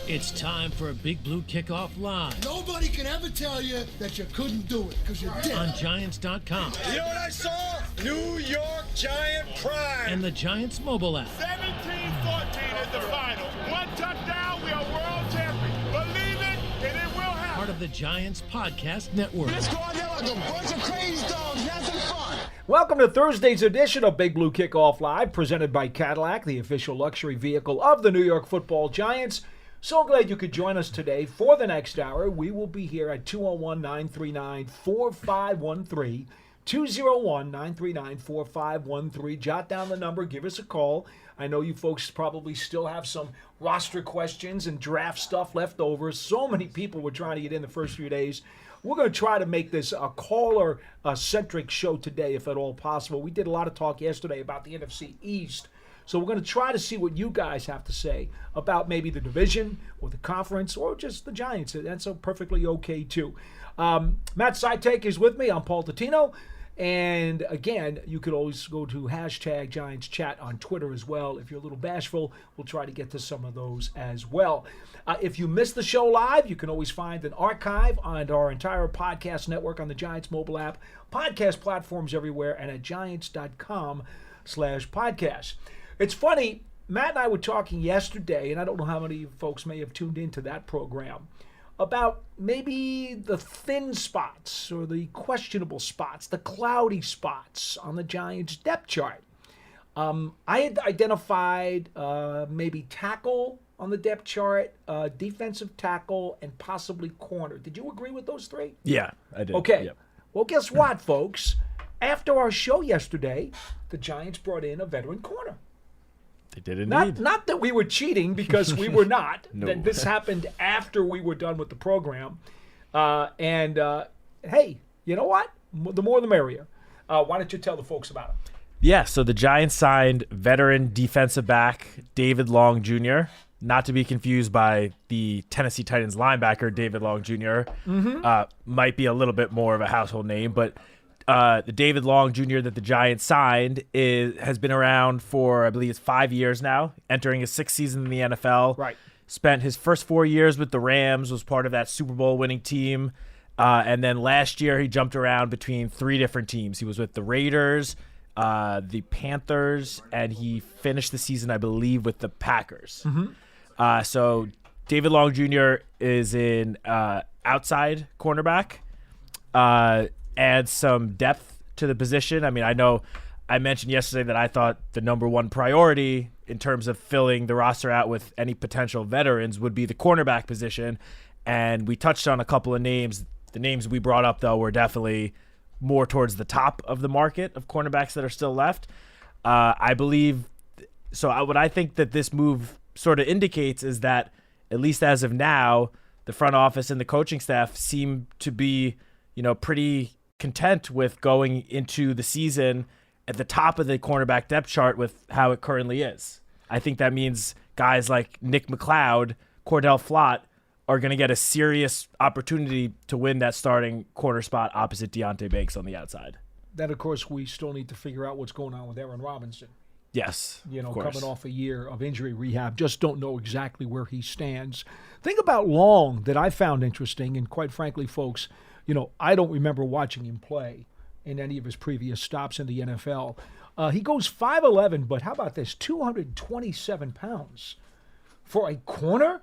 It's time for a Big Blue Kickoff Live. Nobody can ever tell you that you couldn't do it, because you did. On Giants.com. You know what I saw? New York Giant pride. And the Giants mobile app. 17-14 is the final. One touchdown, we are world champions. Believe it, and it will happen. Part of the Giants Podcast Network. Let's go out there like a bunch of crazy dogs. Have some fun. Welcome to Thursday's edition of Big Blue Kickoff Live, presented by Cadillac, the official luxury vehicle of the New York Football Giants. So glad you could join us today for the next hour. We will be here at 201-939-4513, 201-939-4513. Jot down the number, give us a call. I know you folks probably still have some roster questions and draft stuff left over. So many people were trying to get in the first few days. We're going to try to make this a caller-centric show today, if at all possible. We did a lot of talk yesterday about the NFC East. So we're going to try to see what you guys have to say about maybe the division or the conference or just the Giants. That's perfectly okay, too. Matt Citak is with me. I'm Paul Dottino. And, again, you could always go to hashtag Giants Chat on Twitter as well. If you're a little bashful, we'll try to get to some of those as well. If you missed the show live, you can always find an archive on our entire podcast network on the Giants mobile app, podcast platforms everywhere, and at giants.com/podcast. It's funny, Matt and I were talking yesterday, and I don't know how many folks may have tuned into that program, about maybe the thin spots or the questionable spots, the cloudy spots on the Giants' depth chart. I had identified maybe tackle on the depth chart, defensive tackle, and possibly corner. Did you agree with those three? Yeah, I did. Okay. Yep. Well, guess what, folks? After our show yesterday, the Giants brought in a veteran corner. They did indeed. Not that we were cheating, because we were not. No. That this happened after we were done with the program. Hey, you know what? The more the merrier. Why don't you tell the folks about it? Yeah, so the Giants signed veteran defensive back David Long Jr., not to be confused by the Tennessee Titans linebacker David Long Jr. Might be a little bit more of a household name, but the David Long Jr. that the Giants signed has been around for, I believe it's 5 years now, entering his sixth season in the NFL. Right. Spent his first 4 years with the Rams, was part of that Super Bowl winning team. And then last year he jumped around between three different teams. He was with the Raiders, the Panthers, and he finished the season, I believe, with the Packers. So David Long Jr. is an outside cornerback. Adds some depth to the position. I mean, I know I mentioned yesterday that I thought the number one priority in terms of filling the roster out with any potential veterans would be the cornerback position. And we touched on a couple of names. The names we brought up, though, were definitely more towards the top of the market of cornerbacks that are still left. I believe so. What I think that this move sort of indicates is that, at least as of now, the front office and the coaching staff seem to be, pretty content with going into the season at the top of the cornerback depth chart with how it currently is. I think that means guys like Nick McLeod, Cordell Flott are going to get a serious opportunity to win that starting corner spot opposite Deonte Banks on the outside. Then, of course, we still need to figure out what's going on with Aaron Robinson. Yes, coming off a year of injury rehab. Just don't know exactly where he stands. Thing about Long that I found interesting, and quite frankly, folks, I don't remember watching him play in any of his previous stops in the NFL. He goes 5'11", but how about this? 227 pounds for a corner?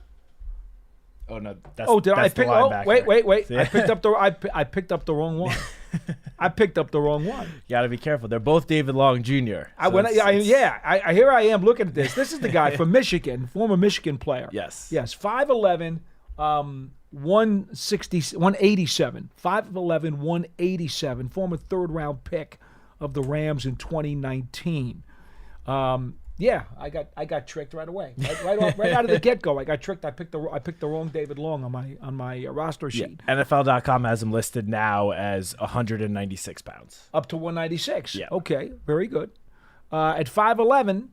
Oh no! That's, did I pick? Oh, wait! See? I picked up the wrong one. I picked up the wrong one. You got to be careful. They're both David Long Jr. Here I am looking at this. This is the guy from Michigan, former Michigan player. Yes. 5'11", 187. 5'11", 187. Former third-round pick of the Rams in 2019. I got tricked right away. Right out of the get-go, I got tricked. I picked the wrong David Long on my roster sheet. Yeah. NFL.com has him listed now as 196 pounds. Up to 196. Yeah. Okay, very good. At 5'11",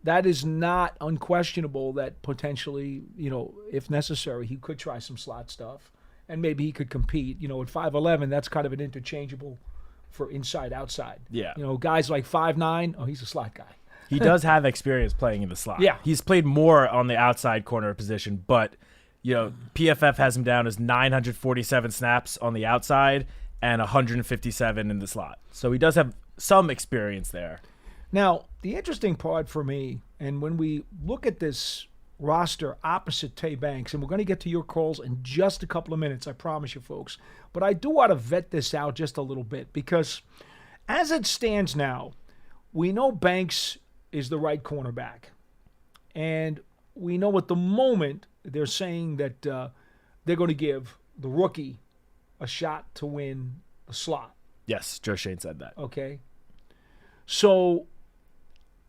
that is not unquestionable that potentially, if necessary, he could try some slot stuff, and maybe he could compete. At 5'11", that's kind of an interchangeable for inside outside. Yeah. Guys like 5'9", he's a slot guy. He does have experience playing in the slot. Yeah. He's played more on the outside corner position, but PFF has him down as 947 snaps on the outside and 157 in the slot. So he does have some experience there. Now, the interesting part for me, and when we look at this roster opposite Tay Banks, and we're going to get to your calls in just a couple of minutes, I promise you folks, but I do want to vet this out just a little bit, because as it stands now, we know Banks is the right cornerback, and we know at the moment they're saying that they're going to give the rookie a shot to win the slot. Yes, Joe Shane said that. Okay. So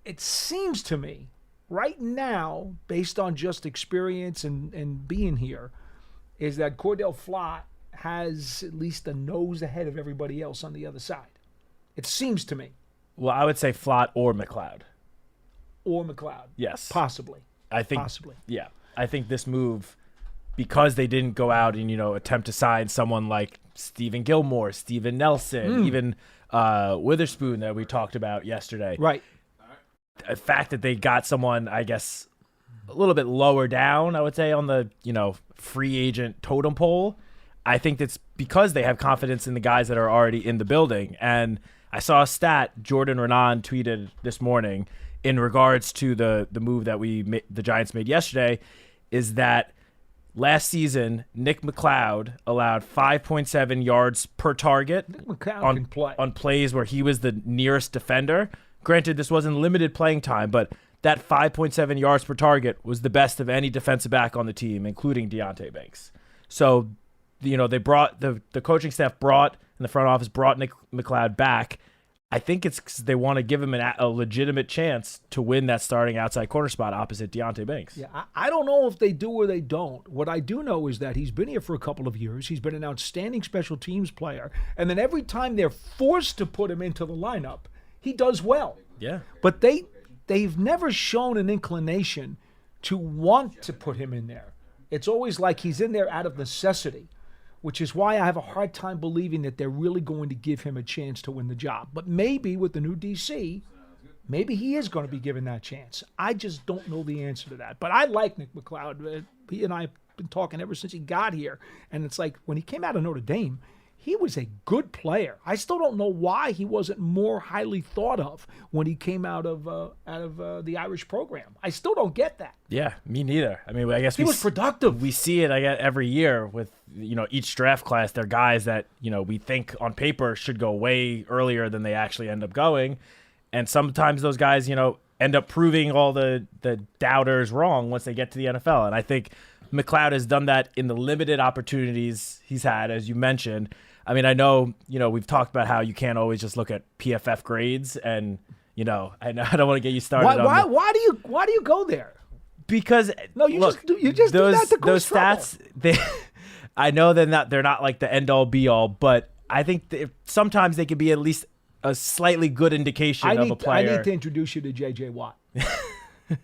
it seems to me right now, based on just experience and being here, is that Cordell Flott has at least a nose ahead of everybody else on the other side. It seems to me. Well, I would say Flott or McLeod. Or McLeod. Yes. Possibly. I think. Possibly. Yeah. I think this move, because they didn't go out and, attempt to sign someone like Stephen Gilmore, Steven Nelson, even Witherspoon that we talked about yesterday. Right. The fact that they got someone, I guess, a little bit lower down, I would say, on the, free agent totem pole, I think that's because they have confidence in the guys that are already in the building. And I saw a stat Jordan Renan tweeted this morning in regards to the move that the Giants made yesterday, is that last season, Nick McLeod allowed 5.7 yards per target Nick McLeod can play on plays where he was the nearest defender. Granted, this wasn't limited playing time, but that 5.7 yards per target was the best of any defensive back on the team, including Deontay Banks. So, they brought the coaching staff and the front office brought Nick McLeod back. I think it's 'cause they want to give him a legitimate chance to win that starting outside corner spot opposite Deontay Banks. Yeah, I don't know if they do or they don't. What I do know is that he's been here for a couple of years. He's been an outstanding special teams player. And then every time they're forced to put him into the lineup, he does well. Yeah. But they've never shown an inclination to want to put him in there. It's always like he's in there out of necessity, which is why I have a hard time believing that they're really going to give him a chance to win the job. But maybe with the new DC, maybe he is going to be given that chance. I just don't know the answer to that. But I like Nick McLeod. He and I have been talking ever since he got here. And it's like when he came out of Notre Dame, he was a good player. I still don't know why he wasn't more highly thought of when he came out of the Irish program. I still don't get that. Yeah, me neither. I mean, I guess He was productive. We see it, I guess, every year with each draft class. They're guys that we think on paper should go way earlier than they actually end up going, and sometimes those guys end up proving all the doubters wrong once they get to the NFL. And I think McLeod has done that in the limited opportunities he's had, as you mentioned. I mean, I know, we've talked about how you can't always just look at PFF grades, and I don't want to get you started. Why do you go there? Because you just do that to those stats. I know they're not like the end all be all, but I think sometimes they could be at least a slightly good indication of a player. I need to introduce you to J.J. Watt.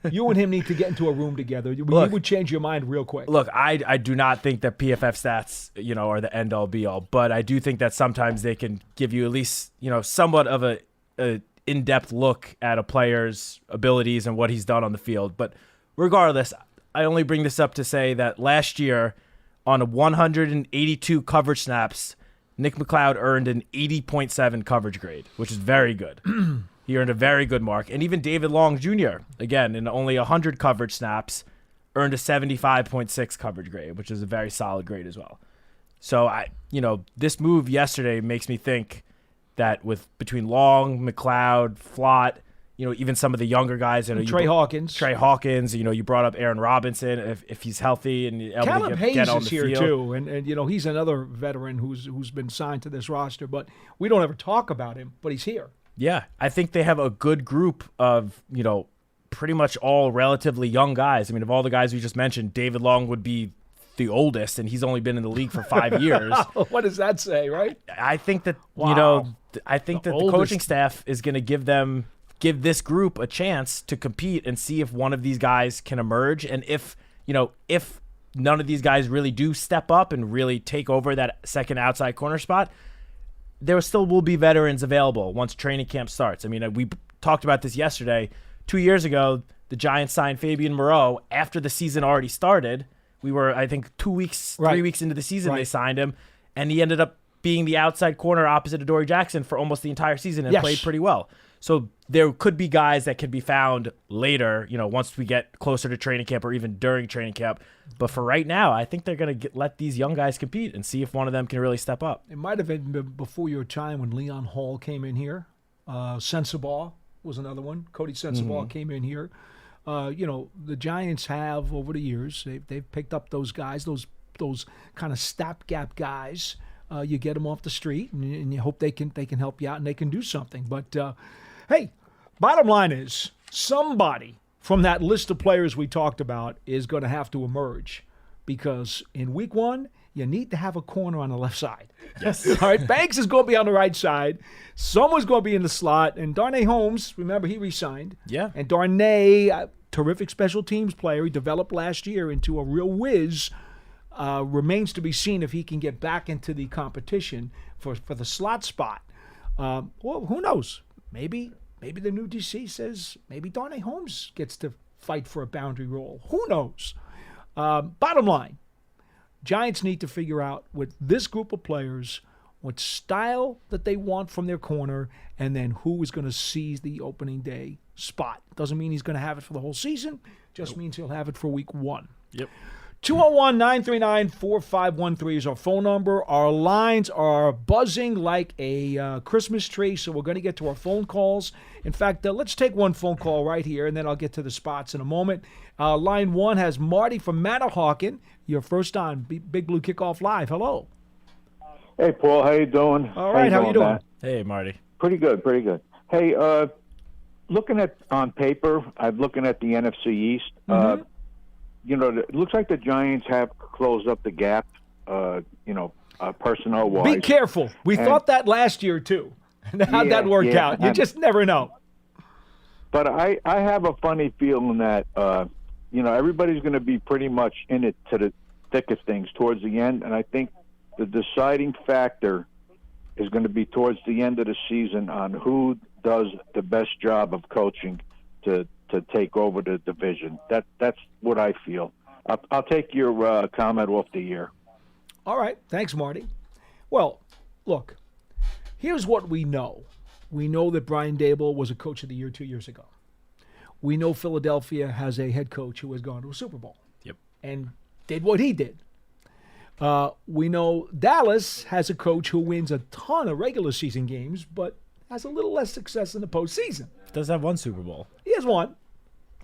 You and him need to get into a room together. You would change your mind real quick. Look, I do not think that PFF stats, are the end all be all, but I do think that sometimes they can give you at least, somewhat of a in-depth look at a player's abilities and what he's done on the field. But regardless, I only bring this up to say that last year on 182 coverage snaps, Nick McLeod earned an 80.7 coverage grade, which is very good. He earned a very good mark. And even David Long Jr., again, in only 100 coverage snaps, earned a 75.6 coverage grade, which is a very solid grade as well. So, this move yesterday makes me think that between Long, McLeod, Flott, even some of the younger guys. Trey Hawkins. You brought up Aaron Robinson, if he's healthy and able Callum to Hayes get on is the here field. too, and he's another veteran who's been signed to this roster, but we don't ever talk about him, but he's here. Yeah, I think they have a good group of, pretty much all relatively young guys. I mean, of all the guys we just mentioned, David Long would be the oldest, and he's only been in the league for 5 years. What does that say, right? I think that, Wow. the oldest. coaching staff is going to give this group a chance to compete and see if one of these guys can emerge. And if none of these guys really do step up and really take over that second outside corner spot, there still will be veterans available once training camp starts. I mean, we talked about this yesterday. 2 years ago, the Giants signed Fabian Moreau after the season already started. We were, I think, 3 weeks into the season they signed him, and he ended up being the outside corner opposite of Dory Jackson for almost the entire season and played pretty well. So there could be guys that could be found later, once we get closer to training camp or even during training camp. But for right now, I think they're going to let these young guys compete and see if one of them can really step up. It might have been before your time when Leon Hall came in here. Sensabaugh was another one. Cody Sensabaugh came in here. The Giants have, over the years, they've picked up those guys, those kind of stopgap guys. You get them off the street, and you hope they can help you out and they can do something. But, hey, bottom line is somebody from that list of players we talked about is going to have to emerge because in week 1, you need to have a corner on the left side. Yes. All right, Banks is going to be on the right side. Someone's going to be in the slot. And Darnay Holmes, remember, he re-signed. Yeah. And Darnay, terrific special teams player, he developed last year into a real whiz. Remains to be seen if he can get back into the competition for the slot spot. Well, who knows? Maybe the new DC says maybe Darnay Holmes gets to fight for a boundary role. Who knows? Bottom line, Giants need to figure out with this group of players what style that they want from their corner and then who is going to seize the opening day spot. Doesn't mean he's going to have it for the whole season. Just means he'll have it for week 1. Yep. 201-939-4513 is our phone number. Our lines are buzzing like a Christmas tree, so we're going to get to our phone calls. In fact, let's take one phone call right here, and then I'll get to the spots in a moment. Line 1 has Marty from Manahawkin. You're first on Big Blue Kickoff Live. Hello. Hey, Paul. How you doing? All right. How you doing? Matt? Hey, Marty. Pretty good. Hey, looking at on paper, I'm looking at the NFC East. It looks like the Giants have closed up the gap, personnel-wise. Be careful. We thought that last year, too. How'd that work out? You just never know. But I have a funny feeling that, everybody's going to be pretty much in it to the thick of things towards the end. And I think the deciding factor is going to be towards the end of the season on who does the best job of coaching to take over the division. That's what I feel. I'll take your comment off the year. All right. Thanks, Marty. Well, look, here's what we know. We know that Brian Daboll was a coach of the year 2 years ago. We know Philadelphia has a head coach who has gone to a Super Bowl. Yep. And did what he did. We know Dallas has a coach who wins a ton of regular season games, but has a little less success in the postseason. Does have one Super Bowl. He has one.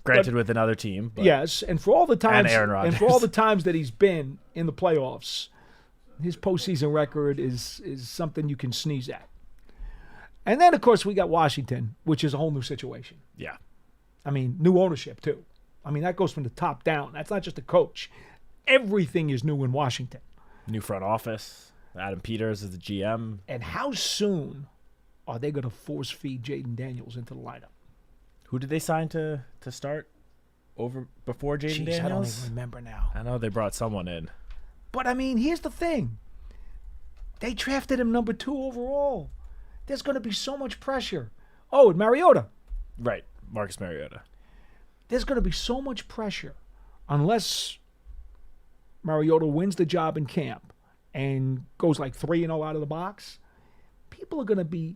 Granted, with another team. But yes, and for all the times Aaron Rodgers. and for all the times that he's been in the playoffs, his postseason record is something you can sneeze at. And then, of course, we got Washington, which is a whole new situation. Yeah. I mean, new ownership, too. I mean, that goes from the top down. That's not just a coach. Everything is new in Washington. New front office. Adam Peters is the GM. And how soon are they going to force feed Jaden Daniels into the lineup? Who did they sign to start over before Jaden Daniels? I don't even remember now. I know they brought someone in. But, I mean, here's the thing. They drafted him number 2 overall. There's going to be so much pressure. Oh, and Mariota. Right, Marcus Mariota. There's going to be so much pressure unless Mariota wins the job in camp and goes like 3-0 out of the box. People are going to be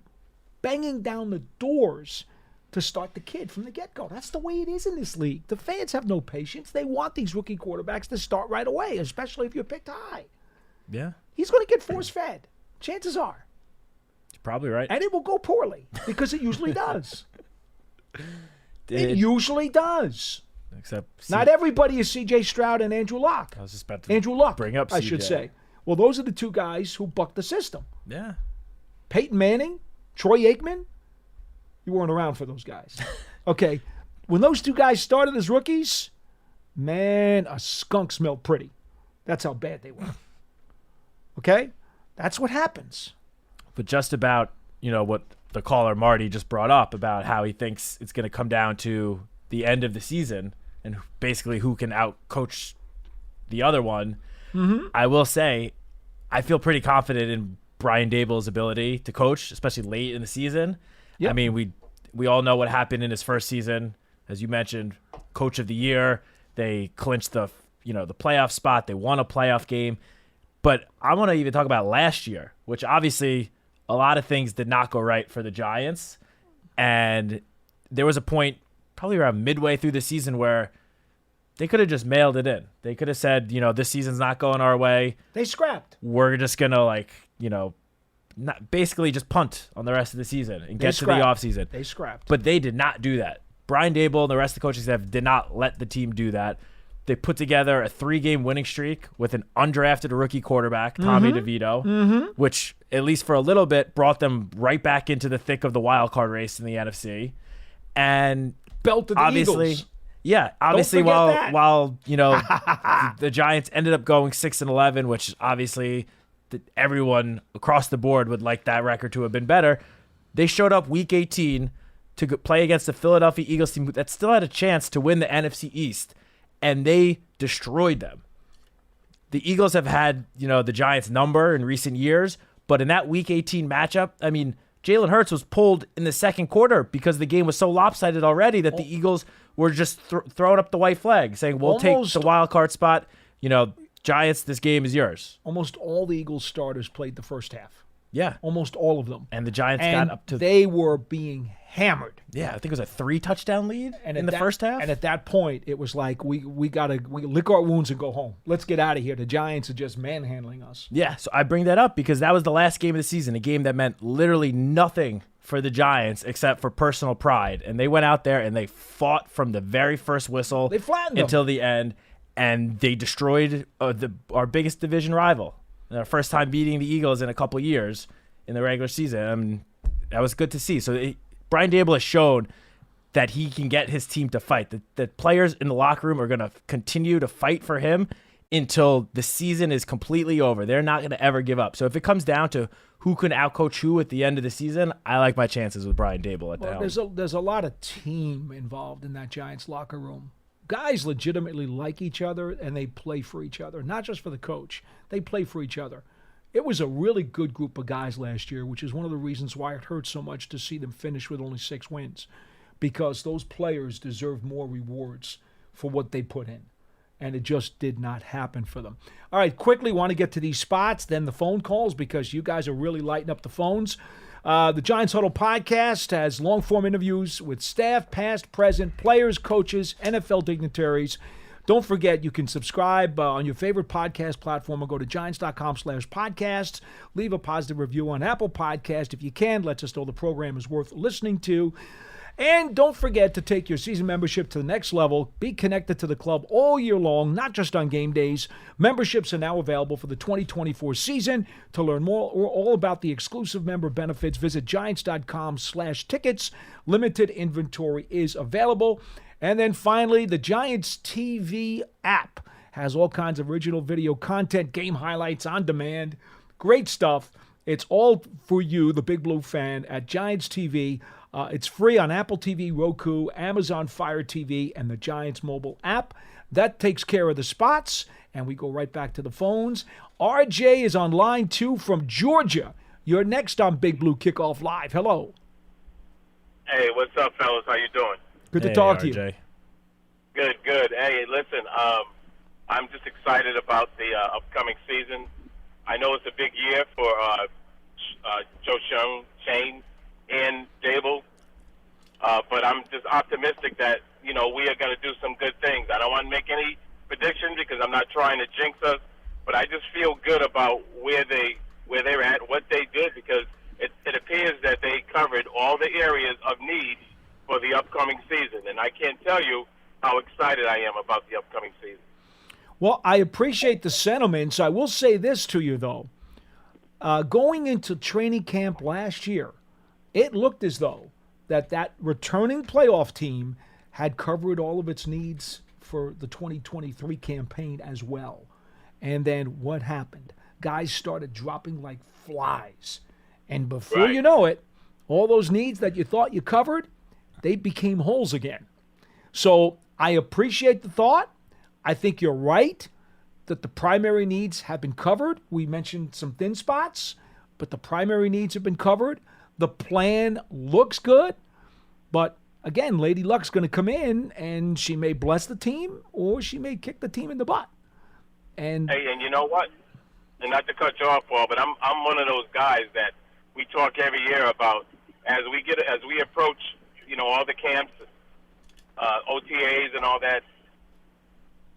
banging down the doors to start the kid from the get-go. That's the way it is in this league. The fans have no patience. They want these rookie quarterbacks to start right away, especially if you're picked high. Yeah. He's going to get force-fed. Chances are. You're probably right. And it will go poorly because it usually does. It usually does. Except not everybody is C.J. Stroud and Andrew Luck. I was just about to Andrew Luck, bring up I CJ. should say. Well, those are the two guys who bucked the system. Yeah. Peyton Manning, Troy Aikman. You weren't around for those guys. Okay. When those two guys started as rookies, man, a skunk smelled pretty. That's how bad they were. Okay? That's what happens. But just about, what the caller Marty just brought up about how he thinks it's going to come down to the end of the season and basically who can out-coach the other one. Mm-hmm. I will say I feel pretty confident in Brian Daboll's ability to coach, especially late in the season. Yep. I mean, we all know what happened in his first season as you mentioned, Coach of the Year. They clinched the playoff spot. They won a playoff game. But I want to even talk about last year, which obviously a lot of things did not go right for the Giants. And there was a point probably around midway through the season where they could have just mailed it in. They could have said, this season's not going our way. They scrapped. We're just going to basically just punt on the rest of the season and get to the offseason. They scrapped. But they did not do that. Brian Daboll and the rest of the coaching staff did not let the team do that. They put together a 3-game winning streak with an undrafted rookie quarterback, Tommy DeVito, which, at least for a little bit, brought them right back into the thick of the wild card race in the NFC. And belted the Eagles. Yeah, obviously while the Giants ended up going 6-11, which obviously everyone across the board would like that record to have been better. They showed up week 18 to play against the Philadelphia Eagles team that still had a chance to win the NFC East, and they destroyed them. The Eagles have had, the Giants' number in recent years, but in that week 18 matchup, Jalen Hurts was pulled in the second quarter because the game was so lopsided already that the Eagles were just throwing up the white flag, saying, we'll take the wild card spot. Giants, this game is yours. Almost all the Eagles starters played the first half. Yeah. Almost all of them. And the Giants got up to... they were being hammered. Yeah, I think it was a 3-touchdown lead in the first half. And at that point, it was like, we lick our wounds and go home. Let's get out of here. The Giants are just manhandling us. Yeah, so I bring that up because that was the last game of the season, a game that meant literally nothing for the Giants except for personal pride. And they went out there and they fought from the very first whistle they flattened them until the end, and they destroyed our biggest division rival. Our first time beating the Eagles in a couple years in the regular season. That was good to see. So Brian Daboll has shown that he can get his team to fight. The players in the locker room are going to continue to fight for him until the season is completely over. They're not going to ever give up. So if it comes down to who can outcoach who at the end of the season, I like my chances with Brian Daboll at the helm. There's a lot of team involved in that Giants locker room. Guys legitimately like each other, and they play for each other, not just for the coach. They play for each other. It was a really good group of guys last year, which is one of the reasons why it hurt so much to see them finish with only 6 wins, because those players deserve more rewards for what they put in, and it just did not happen for them. All right, quickly want to get to these spots, then the phone calls, because you guys are really lighting up the phones. The Giants Huddle podcast has long-form interviews with staff, past, present, players, coaches, NFL dignitaries. Don't forget, you can subscribe on your favorite podcast platform or go to giants.com/podcasts. Leave a positive review on Apple Podcast if you can. Lets us know the program is worth listening to. And don't forget to take your season membership to the next level. Be connected to the club all year long, not just on game days. Memberships are now available for the 2024 season. To learn more or all about the exclusive member benefits, visit giants.com/tickets. Limited inventory is available. And then finally, the Giants TV app has all kinds of original video content, game highlights on demand. Great stuff. It's all for you, the Big Blue fan, at Giants TV. It's free on Apple TV, Roku, Amazon Fire TV, and the Giants mobile app. That takes care of the spots, and we go right back to the phones. RJ is on line 2 from Georgia. You're next on Big Blue Kickoff Live. Hello. Hey, what's up, fellas? How you doing? Good to talk to RJ. you. Good. Hey, listen, I'm just excited about the upcoming season. I know it's a big year for Joe Schoen, Shane, and Dable, but I'm just optimistic that, we are going to do some good things. I don't want to make any predictions because I'm not trying to jinx us, but I just feel good about where they're at, what they did, because it appears that they covered all the areas of need for the upcoming season, and I can't tell you how excited I am about the upcoming season. Well, I appreciate the sentiments. I will say this to you, though. Going into training camp last year, it looked as though that returning playoff team had covered all of its needs for the 2023 campaign as well. And then what happened? Guys started dropping like flies. And before you know it, all those needs that you thought you covered, they became holes again. So I appreciate the thought. I think you're right that the primary needs have been covered. We mentioned some thin spots, but the primary needs have been covered. The plan looks good, but again, Lady Luck's going to come in, and she may bless the team, or she may kick the team in the butt. And hey, and you know what? And not to cut you off, Paul, but I'm one of those guys that we talk every year about as we approach, all the camps, OTAs and all that.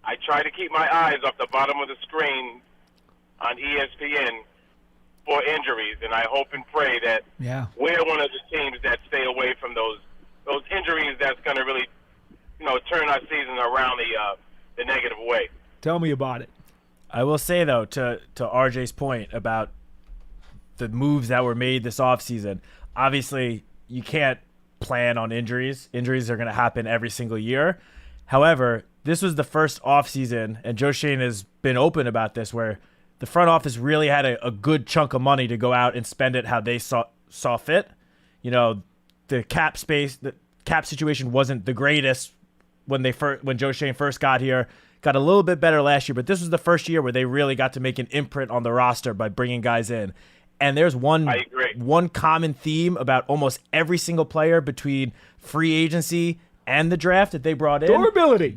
I try to keep my eyes off the bottom of the screen on ESPN for injuries, and I hope and pray that we're one of the teams that stay away from those injuries. That's going to really, turn our season around the negative way. Tell me about it. I will say, though, to RJ's point about the moves that were made this offseason, obviously you can't plan on injuries. Injuries are going to happen every single year. However, this was the first offseason, and Joe Schoen has been open about this, where the front office really had a good chunk of money to go out and spend it how they saw fit. The cap space, the cap situation wasn't the greatest when Joe Schoen first got here. Got a little bit better last year, but this was the first year where they really got to make an imprint on the roster by bringing guys in. And there's one common theme about almost every single player between free agency and the draft that they brought in.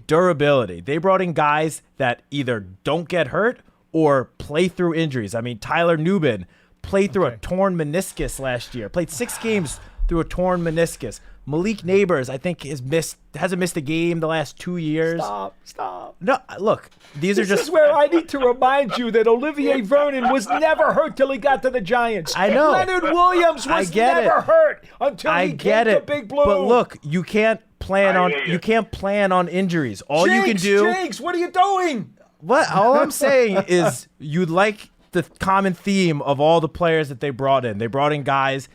Durability. They brought in guys that either don't get hurt or play through injuries. I mean, Tyler Nubin played through a torn meniscus last year, played 6 games through a torn meniscus. Malik Neighbors, I think, hasn't missed a game the last 2 years. Stop. No, look, this is where I need to remind you that Olivier Vernon was never hurt till he got to the Giants. I know. Leonard Williams was never hurt until he came to Big Blue. But look, you can't plan on injuries. All you can do. Jinx, what are you doing? What? All I'm saying is you'd like the common theme of all the players that they brought in. They brought in guys,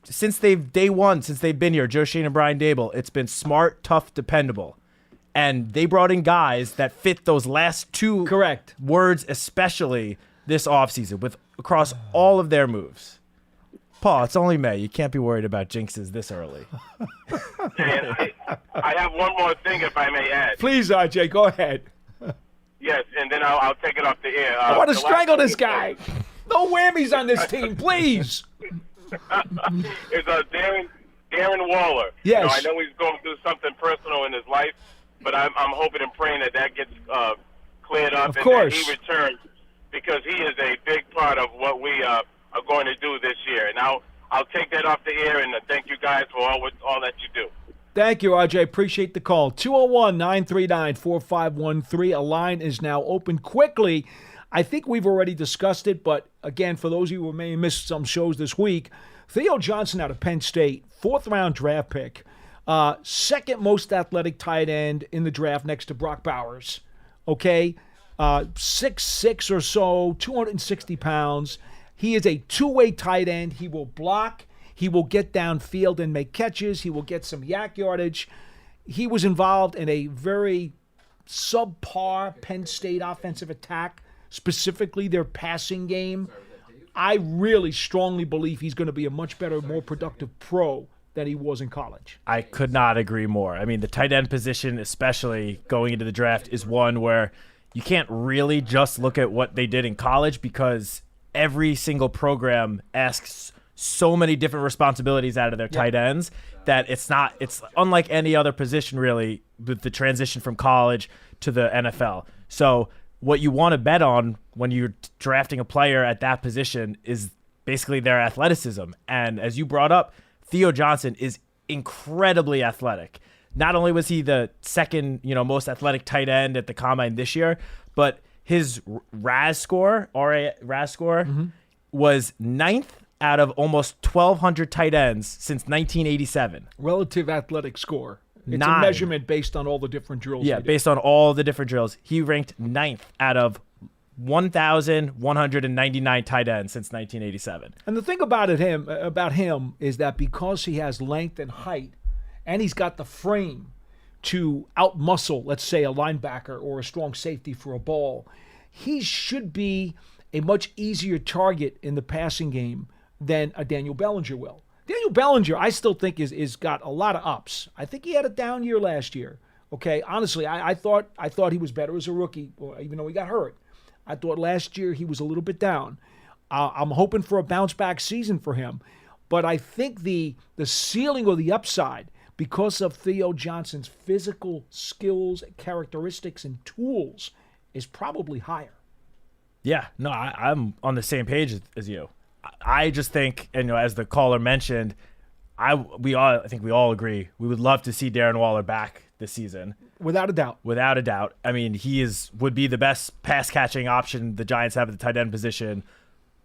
since they've been here, Joe Schoen and Brian Dable, it's been smart, tough, dependable. And they brought in guys that fit those last two words, especially this offseason, across all of their moves. Paul, it's only May. You can't be worried about jinxes this early. And I have one more thing, if I may add. Please, RJ, go ahead. Yes, and then I'll take it off the air. I want to strangle this guy. No whammies on this team, please. It's Darren Waller. Yes. I know he's going through something personal in his life, but I'm hoping and praying that gets cleared up and that he returns, because he is a big part of what we are going to do this year. And I'll take that off the air, and thank you guys for all that you do. Thank you, RJ. Appreciate the call. 201-939-4513. A line is now open. Quickly, I think we've already discussed it, but again, for those of you who may have missed some shows this week, Theo Johnson out of Penn State, 4th-round draft pick, second most athletic tight end in the draft next to Brock Bowers. Okay? 6'6" or so, 260 pounds. He is a two-way tight end. He will block. He will get downfield and make catches. He will get some yak yardage. He was involved in a very subpar Penn State offensive attack, specifically their passing game. I really strongly believe he's going to be a much better, more productive pro than he was in college. I could not agree more. I mean, the tight end position, especially going into the draft, is one where you can't really just look at what they did in college, because every single program asks so many different responsibilities out of their tight ends that it's unlike any other position, really, with the transition from college to the NFL. So what you want to bet on when you're drafting a player at that position is basically their athleticism. And as you brought up, Theo Johnson is incredibly athletic. Not only was he the second, most athletic tight end at the combine this year, but his RAS score was 9th out of almost 1,200 tight ends since 1987. Relative athletic score. It's a measurement based on all the different drills. Yeah, based on all the different drills. He ranked 9th out of 1,199 tight ends since 1987. And the thing about him is that because he has length and height, and he's got the frame to outmuscle, let's say, a linebacker or a strong safety for a ball, he should be a much easier target in the passing game than a Daniel Bellinger will. Daniel Bellinger, I still think, is got a lot of ups. I think he had a down year last year. Okay, honestly, I thought he was better as a rookie, even though he got hurt. I thought last year he was a little bit down. I'm hoping for a bounce back season for him, but I think the ceiling or the upside, because of Theo Johnson's physical skills, characteristics, and tools is probably higher. Yeah, no, I'm on the same page as you. I just think, and as the caller mentioned, I think we all agree we would love to see Darren Waller back this season. Without a doubt. Without a doubt. I mean, would be the best pass catching option the Giants have at the tight end position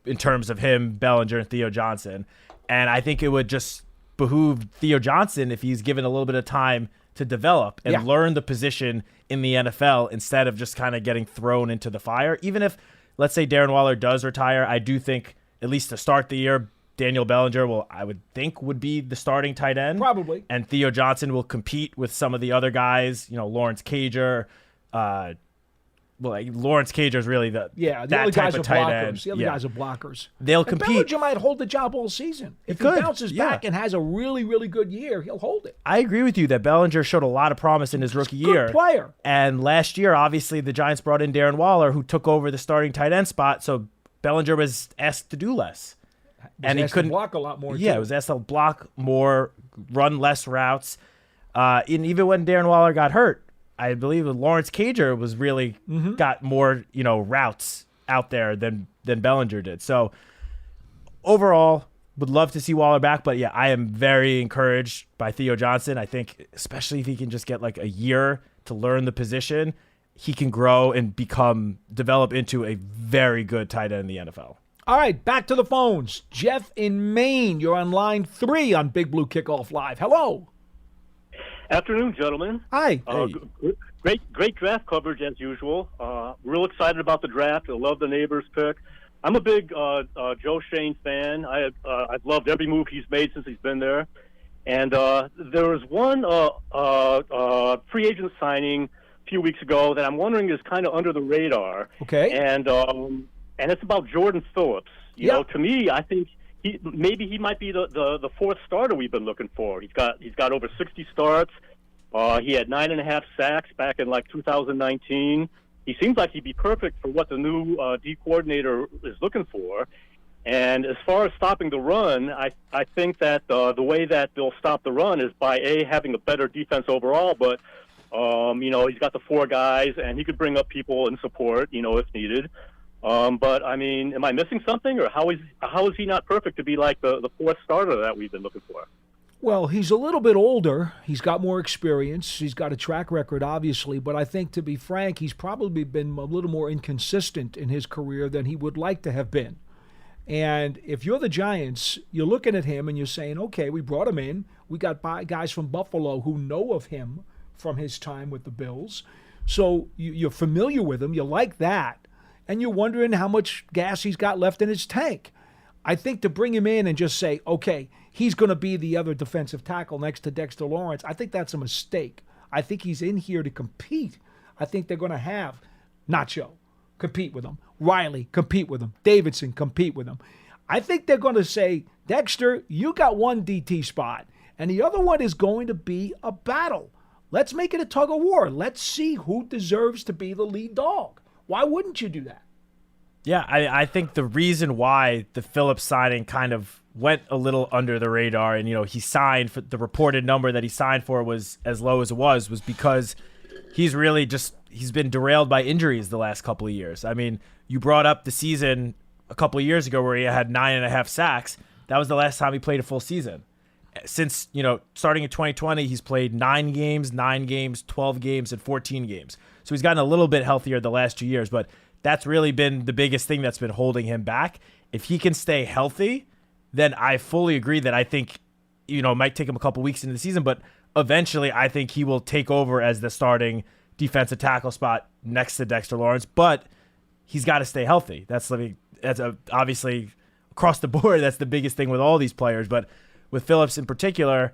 in terms of him, Bellinger, and Theo Johnson. And I think it would just behoove Theo Johnson if he's given a little bit of time to develop and learn the position in the NFL instead of just kind of getting thrown into the fire. Even if, let's say, Darren Waller does retire, I do think, at least to start the year, Daniel Bellinger would be the starting tight end. Probably. And Theo Johnson will compete with some of the other guys, Lawrence Cager. Lawrence Cager is really that other guys type are of tight blockers. end. The other guys are blockers. They'll and compete. Bellinger might hold the job all season. If he bounces back and has a really, really good year, he'll hold it. I agree with you that Bellinger showed a lot of promise in his rookie year. Good player. And last year, obviously, the Giants brought in Darren Waller, who took over the starting tight end spot, so Bellinger was asked to do less. And he couldn't block a lot more. Yeah, too. It was asked to block more, run less routes. And even when Darren Waller got hurt, I believe Lawrence Cager was really got more, routes out there than Bellinger did. So overall, would love to see Waller back. But yeah, I am very encouraged by Theo Johnson. I think especially if he can just get like a year to learn the position, he can grow and develop into a very good tight end in the NFL. All right, back to the phones. Jeff in Maine, you're on line 3 on Big Blue Kickoff Live. Hello. Afternoon, gentlemen. Hi. Great draft coverage as usual. Real excited about the draft. I love the Neighbors pick. I'm a big Joe Shane fan. I've loved every move he's made since he's been there. And there was one free agent signing a few weeks ago that I'm wondering is kind of under the radar. Okay. And it's about Jordan Phillips. You know, to me, I think he might be the fourth starter we've been looking for. He's got over 60 starts. He had 9.5 sacks back in 2019. He seems like he'd be perfect for what the new D coordinator is looking for. And as far as stopping the run, I think that the way that they'll stop the run is by having a better defense overall. But he's got the 4 guys, and he could bring up people in support, if needed. But I mean, am I missing something, or how is he not perfect to be like the fourth starter that we've been looking for? Well, he's a little bit older. He's got more experience. He's got a track record, obviously. But I think, to be frank, he's probably been a little more inconsistent in his career than he would like to have been. And if you're the Giants, you're looking at him and you're saying, okay, we brought him in. We got guys from Buffalo who know of him from his time with the Bills. So you're familiar with him. You like that. And you're wondering how much gas he's got left in his tank. I think to bring him in and just say, okay, he's going to be the other defensive tackle next to Dexter Lawrence, I think that's a mistake. I think he's in here to compete. I think they're going to have Nacho compete with him, Riley compete with him, Davidson compete with him. I think they're going to say, Dexter, you got one DT spot, and the other one is going to be a battle. Let's make it a tug of war. Let's see who deserves to be the lead dog. Why wouldn't you do that? Yeah, I think the reason why the Phillips signing kind of went a little under the radar and, he signed for the reported number that he signed for was as low as it was because he's been derailed by injuries the last couple of years. I mean, you brought up the season a couple of years ago where he had 9.5 sacks. That was the last time he played a full season. Since, starting in 2020, he's played 9 games, 12 games, and 14 games. So he's gotten a little bit healthier the last 2 years, but that's really been the biggest thing that's been holding him back. If he can stay healthy, then I fully agree that I think, it might take him a couple weeks into the season, but eventually I think he will take over as the starting defensive tackle spot next to Dexter Lawrence, but he's got to stay healthy. That's obviously across the board, that's the biggest thing with all these players, but with Phillips in particular,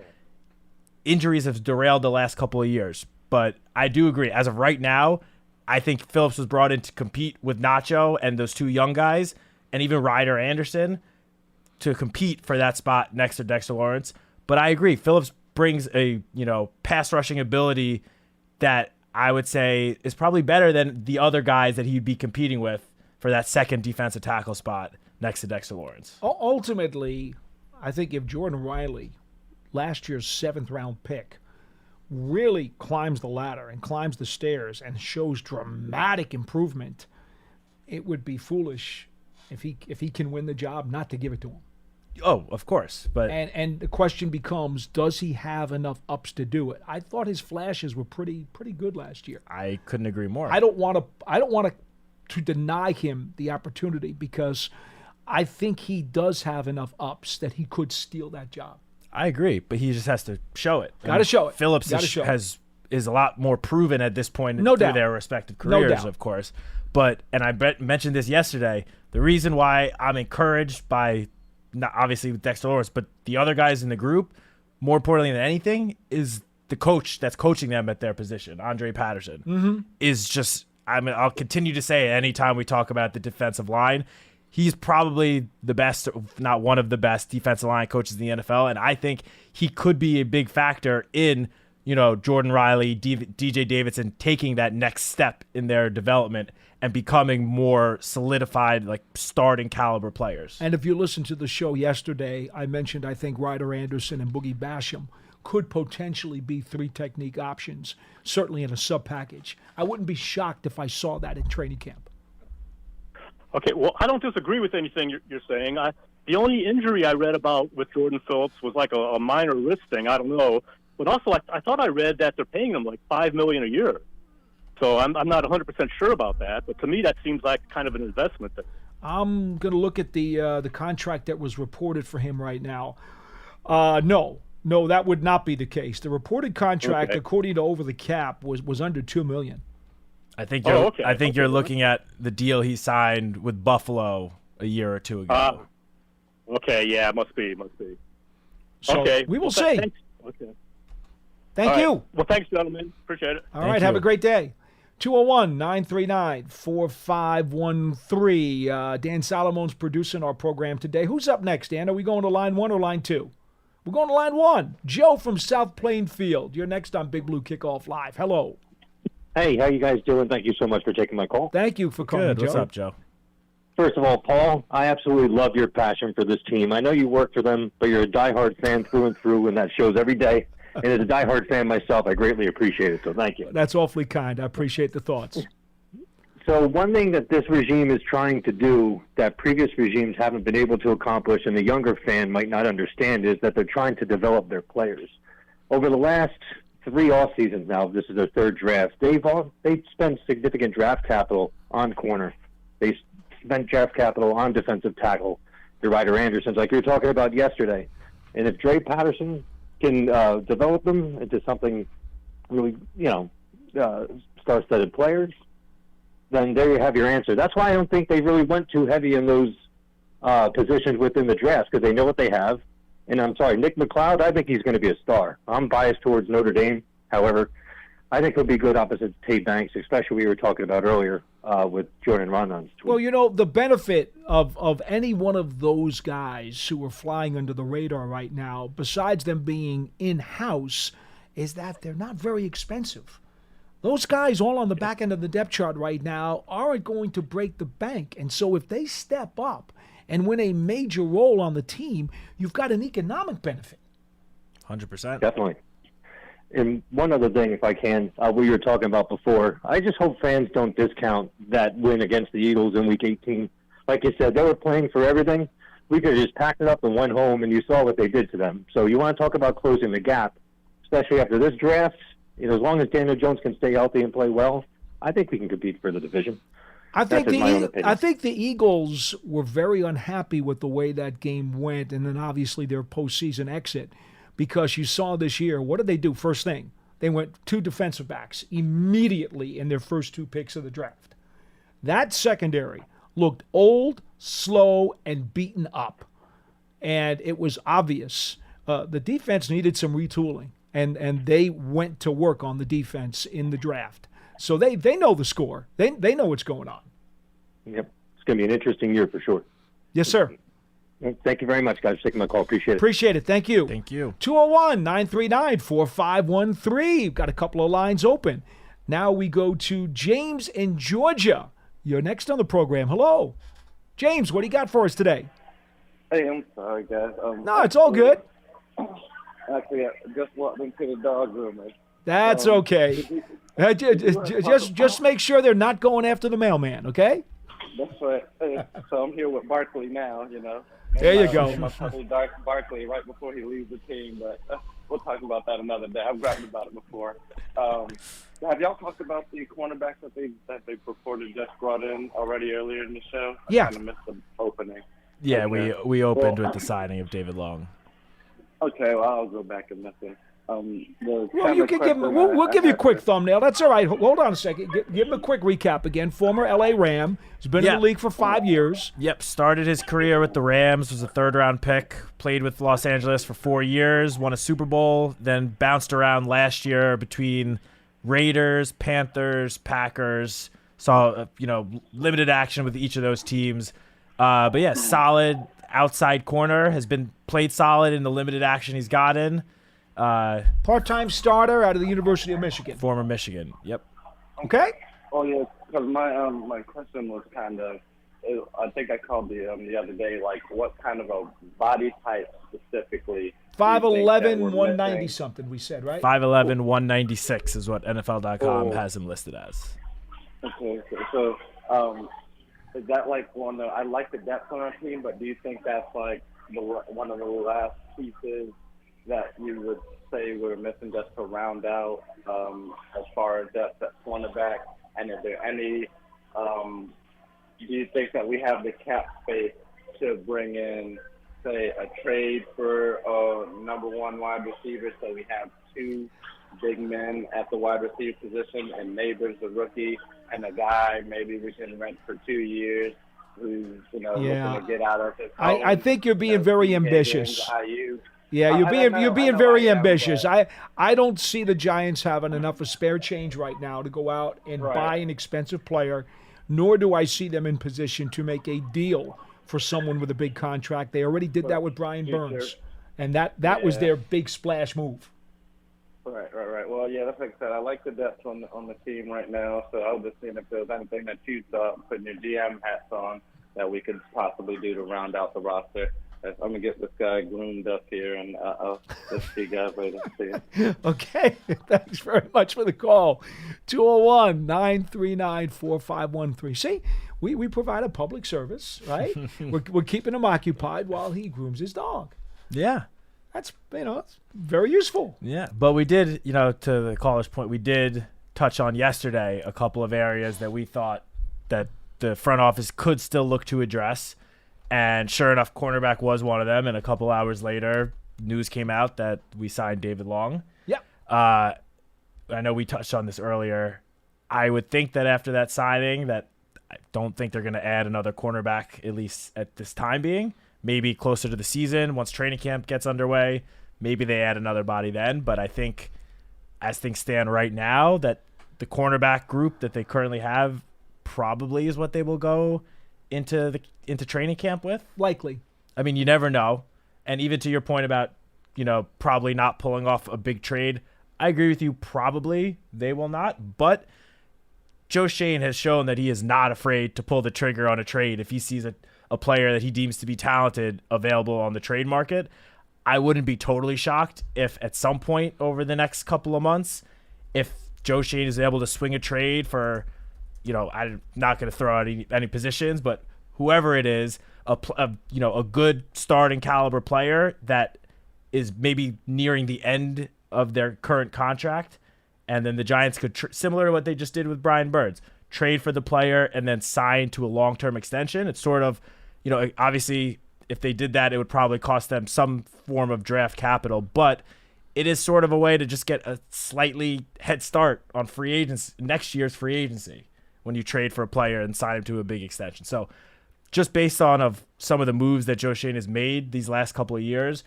injuries have derailed the last couple of years. But I do agree. As of right now, I think Phillips was brought in to compete with Nacho and those 2 young guys, and even Ryder Anderson, to compete for that spot next to Dexter Lawrence. But I agree. Phillips brings a pass rushing ability that I would say is probably better than the other guys that he'd be competing with for that second defensive tackle spot next to Dexter Lawrence. Ultimately, I think if Jordan Riley last year's 7th-round pick, really climbs the ladder and climbs the stairs and shows dramatic improvement, it would be foolish if he can win the job not to give it to him. Oh, of course, but And the question becomes, does he have enough ups to do it? I thought his flashes were pretty good last year. I couldn't agree more. I don't want to deny him the opportunity because I think he does have enough ups that he could steal that job. I agree, but he just has to show it. Got to show it. Phillips is a lot more proven at this point through their respective careers, of course. But, and I mentioned this yesterday, the reason why I'm encouraged by, not obviously with Dexter Lawrence, but the other guys in the group, more importantly than anything, is the coach that's coaching them at their position, Andre Patterson, is just, I'll continue to say it anytime we talk about the defensive line. He's probably the best, if not one of the best defensive line coaches in the NFL, and I think he could be a big factor in, Jordan Riley, DJ Davidson taking that next step in their development and becoming more solidified, like starting caliber players. And if you listened to the show yesterday, I mentioned I think Ryder Anderson and Boogie Basham could potentially be 3 technique options, certainly in a sub-package. I wouldn't be shocked if I saw that in training camp. Okay, well, I don't disagree with anything you're saying. The only injury I read about with Jordan Phillips was like a minor wrist thing. I don't know. But also, I thought I read that they're paying him like $5 million a year. So I'm not 100% sure about that, but to me that seems like kind of an investment. I'm going to look at the contract that was reported for him right now. No, that would not be the case. The reported contract, according to Over the Cap, was under $2 million. I think you're looking at the deal he signed with Buffalo a year or two ago. Okay, yeah, it must be. So okay, we will see. Thanks. Okay. Thank you. Well, thanks, gentlemen. Appreciate it. All right, have a great day. 201-939-4513. Dan Solomon's producing our program today. Who's up next, Dan? Are we going to line 1 or line 2? We're going to line 1. Joe from South Plainfield. You're next on Big Blue Kickoff Live. Hello. Hey, how you guys doing? Thank you so much for taking my call. Thank you for calling, Joe. What's up, Joe? First of all, Paul, I absolutely love your passion for this team. I know you work for them, but you're a diehard fan through and through, and that shows every day. And as a diehard fan myself, I greatly appreciate it, so thank you. That's awfully kind. I appreciate the thoughts. So one thing that this regime is trying to do that previous regimes haven't been able to accomplish and the younger fan might not understand is that they're trying to develop their players. Over the last 3 off seasons now, this is their 3rd draft, they've spent significant draft capital on corner. They spent draft capital on defensive tackle, the Ryder Andersons, like you were talking about yesterday. And if Dre Patterson can develop them into something really, star-studded players, then there you have your answer. That's why I don't think they really went too heavy in those positions within the draft, because they know what they have. And I'm sorry, Nick McLeod, I think he's going to be a star. I'm biased towards Notre Dame. However, I think he'll be good opposite Tate Banks, especially we were talking about earlier with Jordan Rondon's tweet. Well, the benefit of any one of those guys who are flying under the radar right now, besides them being in-house, is that they're not very expensive. Those guys all on the back end of the depth chart right now aren't going to break the bank. And so if they step up and win a major role on the team, you've got an economic benefit. 100%. Definitely. And one other thing, if I can, we were talking about before, I just hope fans don't discount that win against the Eagles in Week 18. Like you said, they were playing for everything. We could have just packed it up and went home, and you saw what they did to them. So you want to talk about closing the gap, especially after this draft. As long as Daniel Jones can stay healthy and play well, I think we can compete for the division. I think the Eagles were very unhappy with the way that game went, and then obviously their postseason exit. Because you saw this year, what did they do? First thing, they went 2 defensive backs immediately in their first 2 picks of the draft. That secondary looked old, slow, and beaten up. And it was obvious. The defense needed some retooling, and they went to work on the defense in the draft. So they know the score. They know what's going on. Yep. It's going to be an interesting year for sure. Yes, sir. Thank you very much, guys, for taking my call. Appreciate it. Appreciate it. Thank you. Thank you. 201-939-4513. Got a couple of lines open. Now we go to James in Georgia. You're next on the program. Hello. James, what do you got for us today? Hey, I'm sorry, guys. No, it's all good. Actually, I just walked into the dog room. That's okay. Just make sure they're not going after the mailman, okay? That's right. So I'm here with Barkley now, you know. There you go. My puppy Barkley right before he leaves the team, but we'll talk about that another day. I've rapped about it before. Have y'all talked about the cornerbacks that they purported just brought in already earlier in the show? Yeah. I kind of missed the opening. Yeah, Okay. we opened with the signing of David Long. Okay, well, I'll go back and listen. Well, you can give him. We'll give you a quick thumbnail. That's all right. Hold on a second. Give him a quick recap again. Former LA Ram. He's been in the league for 5 years. Yep. Started his career with the Rams. Was a third-round pick. Played with Los Angeles for 4 years. Won a Super Bowl. Then bounced around last year between Raiders, Panthers, Packers. Saw limited action with each of those teams. But yeah, solid outside corner. Has been played solid in the limited action he's gotten. Part-time starter out of the University of Michigan. Former Michigan. Yep. Okay. Oh yeah, because my question was kind of, I think I called the other day, like what kind of a body type specifically? 5'11", 190 something. We said, right? 5'11", 196 is what NFL.com has him listed as. Okay. So is that like one? I like the depth on our team, but do you think that's like one of the last pieces that you would say we're missing just to round out as far as depth at cornerback? And is there any, do you think that we have the cap space to bring in, say, a trade for a number one wide receiver so we have two big men at the wide receiver position and Neighbors, the rookie, and a guy maybe we can rent for 2 years who's, looking to get out of his home? I think you're being very ambitious. Yeah, you're being I very am, ambitious. but- I don't see the Giants having enough of spare change right now to go out and buy an expensive player, nor do I see them in position to make a deal for someone with a big contract. They already did that with Brian Burns, and that was their big splash move. Right. Well, yeah, that's like I said. I like the depth on the team right now, so I was just seeing if there was anything that you thought, putting your GM hats on, that we could possibly do to round out the roster. I'm going to get this guy groomed up here, and I'll just see you guys later. See you. Okay. Thanks very much for the call. 201-939-4513. See, we provide a public service, right? we're keeping him occupied while he grooms his dog. Yeah. That's, it's very useful. Yeah. But we did, to the caller's point, we did touch on yesterday a couple of areas that we thought that the front office could still look to address. And sure enough, cornerback was one of them. And a couple hours later, news came out that we signed David Long. Yep. I know we touched on this earlier. I would think that after that signing, that I don't think they're going to add another cornerback, at least at this time being. Maybe closer to the season, once training camp gets underway, maybe they add another body then. But I think as things stand right now, that the cornerback group that they currently have probably is what they will go into training camp with. Likely. I mean, you never know. And even to your point about, probably not pulling off a big trade, I agree with you. Probably they will not. But Joe Schoen has shown that he is not afraid to pull the trigger on a trade if he sees a player that he deems to be talented available on the trade market. I wouldn't be totally shocked if at some point over the next couple of months, if Joe Schoen is able to swing a trade for, I'm not going to throw out any positions, but whoever it is, a good starting caliber player that is maybe nearing the end of their current contract, and then the Giants could, similar to what they just did with Brian Burns, trade for the player and then sign to a long-term extension. It's sort of, obviously if they did that, it would probably cost them some form of draft capital, but it is sort of a way to just get a slightly head start on free agents, next year's free agency, when you trade for a player and sign him to a big extension. So just based on of some of the moves that Joe Schoen has made these last couple of years,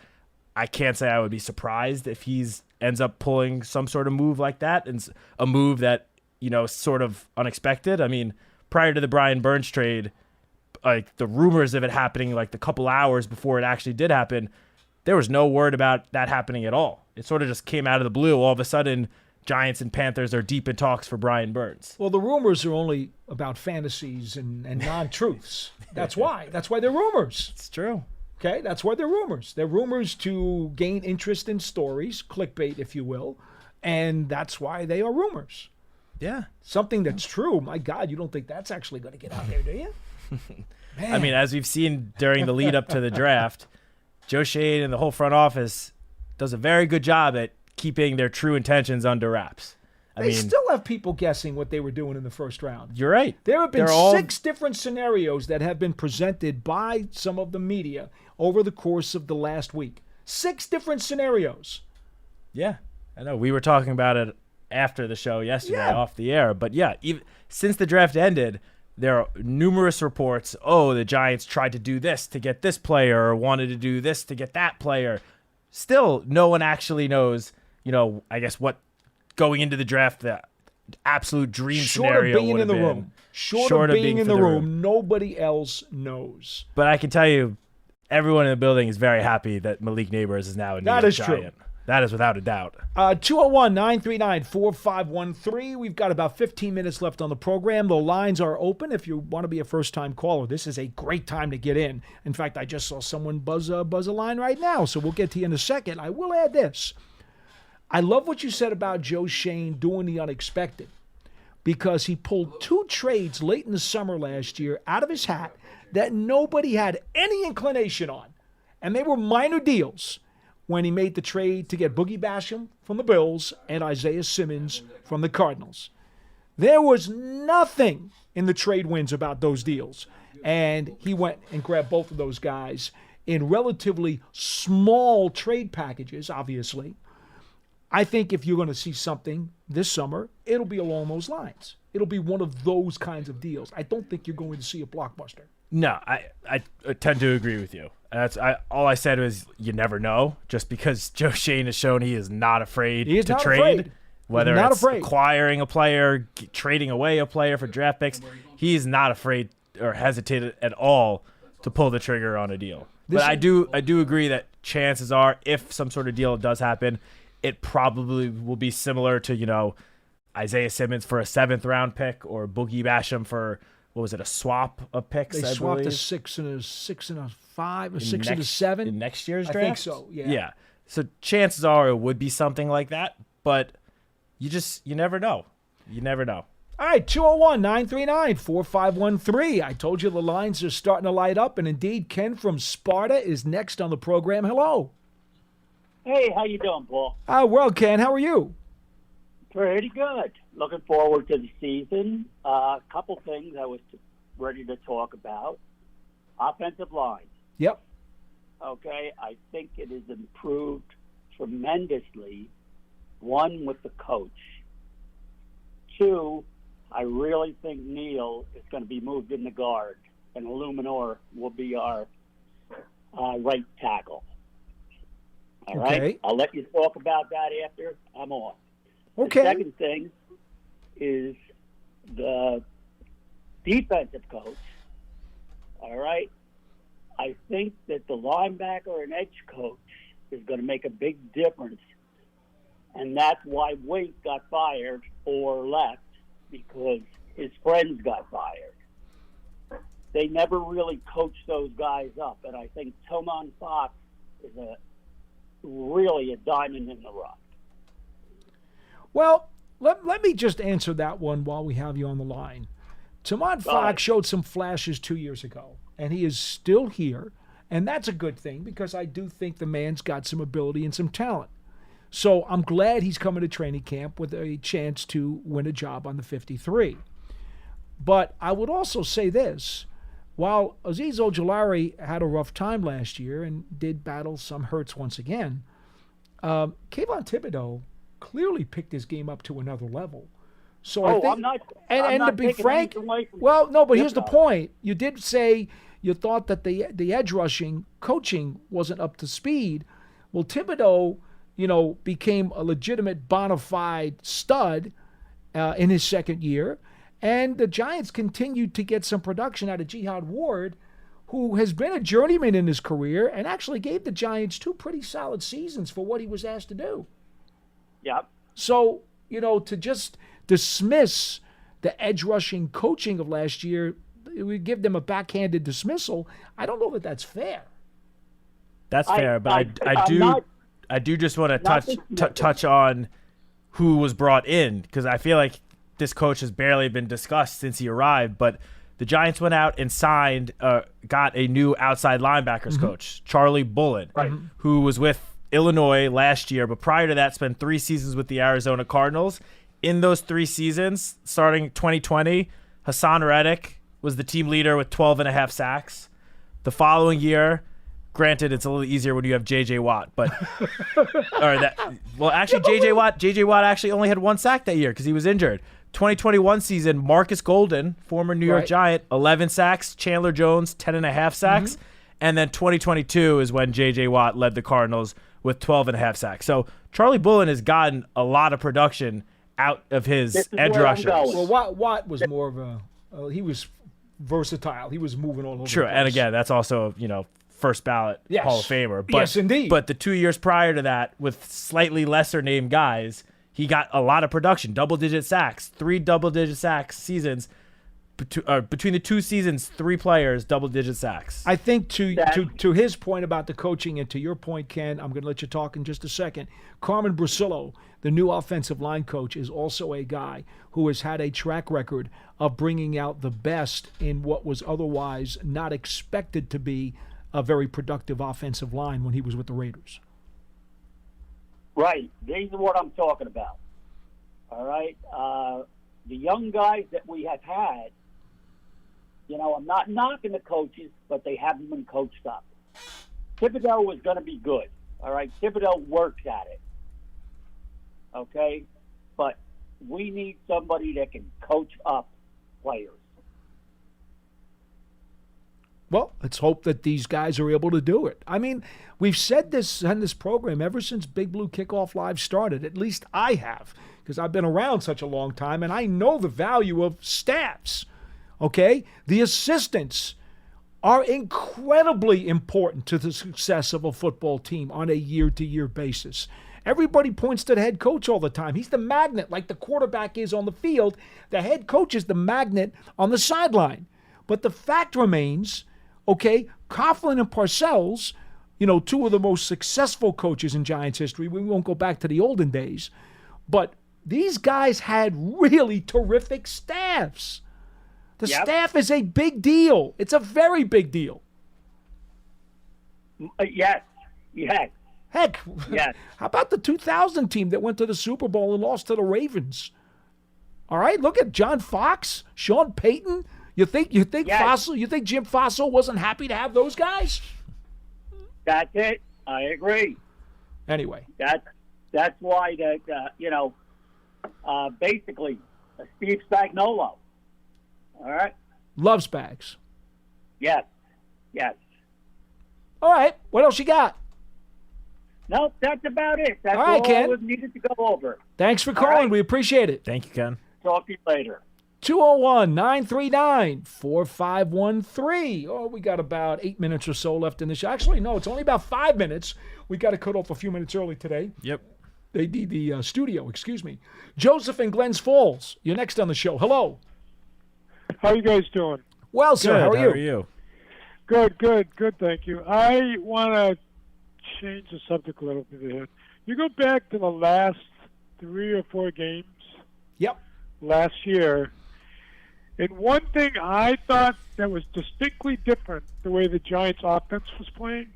I can't say I would be surprised if he's ends up pulling some sort of move like that, and a move that, sort of unexpected. I mean, prior to the Brian Burns trade, like the rumors of it happening like the couple hours before it actually did happen, there was no word about that happening at all. It sort of just came out of the blue. All of a sudden, Giants and Panthers are deep in talks for Brian Burns. Well, the rumors are only about fantasies and non-truths. That's why. That's why they're rumors. It's true. Okay, that's why they're rumors. They're rumors to gain interest in stories, clickbait, if you will, and that's why they are rumors. Yeah. Something that's true. My God, you don't think that's actually going to get out there, do you? I mean, as we've seen during the lead up to the draft, Joe Schoen and the whole front office does a very good job at keeping their true intentions under wraps. They still have people guessing what they were doing in the first round. You're right. There have been 6 different scenarios that have been presented by some of the media over the course of the last week. 6 different scenarios. Yeah, I know. We were talking about it after the show yesterday off the air. But yeah, even since the draft ended, there are numerous reports. Oh, the Giants tried to do this to get this player or wanted to do this to get that player. Still, no one actually knows, I guess what going into the draft, the absolute dream scenario would have been. Short of being in the room, nobody else knows. But I can tell you, everyone in the building is very happy that Malik Neighbors is now a New York Giant. True. That is without a doubt. 201-939-4513. We've got about 15 minutes left on the program. The lines are open if you want to be a first-time caller. This is a great time to get in. In fact, I just saw someone buzz a line right now, so we'll get to you in a second. I will add this. I love what you said about Joe Schoen doing the unexpected because he pulled 2 trades late in the summer last year out of his hat that nobody had any inclination on, and they were minor deals. When he made the trade to get Boogie Basham from the Bills and Isaiah Simmons from the Cardinals. There was nothing in the trade winds about those deals. And he went and grabbed both of those guys in relatively small trade packages, obviously. I think if you're going to see something this summer, it'll be along those lines. It'll be one of those kinds of deals. I don't think you're going to see a blockbuster. No, I tend to agree with you. All I said was you never know, just because Joe Schoen has shown he is not afraid to trade. Whether it's acquiring a player, trading away a player for draft picks, he's not afraid or hesitated at all to pull the trigger on a deal. But I do agree that chances are, if some sort of deal does happen, it probably will be similar to, Isaiah Simmons for a 7th round pick or Boogie Basham for, what was it, a swap of picks? They swapped a 6 and a 5, a 6 and a 7 in next year's draft. I think so. Yeah. Yeah. So chances are it would be something like that, but you never know. You never know. All right, 201-939-4513. I told you the lines are starting to light up, and indeed, Ken from Sparta is next on the program. Hello. Hey, how you doing, Paul? Well, Ken, how are you? Pretty good. Looking forward to the season. A couple things I was ready to talk about. Offensive line. Yep. Okay, I think it has improved tremendously. 1, with the coach. 2, I really think Neal is going to be moved in the guard, and Illuminor will be our right tackle. All right? I'll let you talk about that after I'm off. Okay. The second thing is the defensive coach. All right? I think that the linebacker and edge coach is going to make a big difference. And that's why Wink got fired or left, because his friends got fired. They never really coached those guys up. And I think Tomon Fox is really a diamond in the rough. Well, let me just answer that one while we have you on the line. Tomon Fox showed some flashes 2 years ago, and he is still here, and that's a good thing because I do think the man's got some ability and some talent. So I'm glad he's coming to training camp with a chance to win a job on the 53. But I would also say this. While Azeez Ojulari had a rough time last year and did battle some hurts once again, Kayvon Thibodeau clearly picked his game up to another level. So I think, I'm not to be frank, well, no, but here's the point. You did say you thought that the edge rushing coaching wasn't up to speed. Well, Thibodeau, became a legitimate bona fide stud in his second year. And the Giants continued to get some production out of Jihad Ward, who has been a journeyman in his career and actually gave the Giants 2 pretty solid seasons for what he was asked to do. Yep. So, to just dismiss the edge rushing coaching of last year, we give them a backhanded dismissal. I don't know that that's fair. That's fair, but I do just want to touch on who was brought in, because I feel like this coach has barely been discussed since he arrived. But the Giants went out and got a new outside linebackers coach, Charlie Bullen, who was with Illinois last year, but prior to that spent 3 seasons with the Arizona Cardinals. In those 3 seasons, starting 2020, Hassan Reddick was the team leader with 12.5 sacks. The following year, granted, it's a little easier when you have J.J. Watt, but actually, J.J. Watt actually only had 1 sack that year because he was injured. 2021 season, Marcus Golden, former New York Giant, 11 sacks. Chandler Jones, 10.5 sacks. And then 2022 is when J.J. Watt led the Cardinals with 12.5 sacks. So Charlie Bullen has gotten a lot of production out of his edge rushers. Well, Watt was more of a he was versatile. He was moving all over. True, the place. and again, that's also first ballot Hall of Famer. But, yes, indeed. But the 2 years prior to that, with slightly lesser named guys, he got a lot of production, double-digit sacks, 3 double-digit sacks seasons. Between the 2 seasons, 3 players, double-digit sacks. I think to his point about the coaching, and to your point, Ken, I'm going to let you talk in just a second. Carmen Brasillo, the new offensive line coach, is also a guy who has had a track record of bringing out the best in what was otherwise not expected to be a very productive offensive line when he was with the Raiders. Right. These are what I'm talking about. All right. The young guys that we have had, I'm not knocking the coaches, but they haven't been coached up. Thibodeau was going to be good. All right. Thibodeau works at it. Okay. But we need somebody that can coach up players. Well, let's hope that these guys are able to do it. I mean, we've said this in this program ever since Big Blue Kickoff Live started. At least I have, because I've been around such a long time, and I know the value of staffs. Okay? The assistants are incredibly important to the success of a football team on a year-to-year basis. Everybody points to the head coach all the time. He's the magnet, like the quarterback is on the field. The head coach is the magnet on the sideline. But the fact remains, okay, Coughlin and Parcells, 2 of the most successful coaches in Giants history. We won't go back to the olden days. But these guys had really terrific staffs. The staff is a big deal. It's a very big deal. Yes. Heck, yes. How about the 2000 team that went to the Super Bowl and lost to the Ravens? All right, look at John Fox, Sean Payton. You think yes. Fossil? You think Jim Fossil wasn't happy to have those guys? That's it. I agree. Anyway, that's why basically Steve Spagnuolo. All right. Loves Spags. Yes. All right. What else you got? No, that's about it. That's all right, Ken. I was needed to go over. Thanks for calling. Right. We appreciate it. Thank you, Ken. Talk to you later. 201-939-4513. Oh, we got about 8 minutes or so left in the show. Actually, no, it's only about 5 minutes. We got to cut off a few minutes early today. Yep. They need the studio, excuse me. Joseph in Glens Falls, you're next on the show. Hello. How are you guys doing? Well, sir, how are you? Good, thank you. I want to change the subject a little bit here. You go back to the last 3 or 4 games. Yep. Last year, and one thing I thought that was distinctly different the way the Giants' offense was playing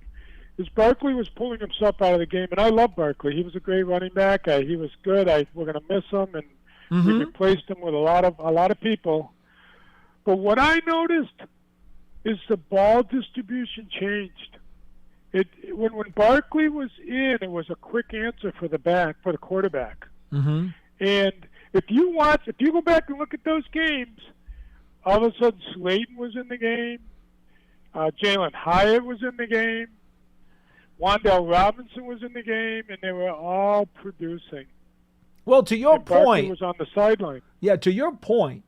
is Barkley was pulling himself out of the game, and I love Barkley. He was a great running back. He was good. We're going to miss him, and we replaced him with a lot of people. But what I noticed is the ball distribution changed. When Barkley was in, it was a quick answer for the quarterback. Mm-hmm. And if you go back and look at those games, all of a sudden Slayton was in the game, Jalen Hyatt was in the game, Wan'Dale Robinson was in the game, and they were all producing. Well, to your point, Barkley was on the sideline. Yeah, to your point,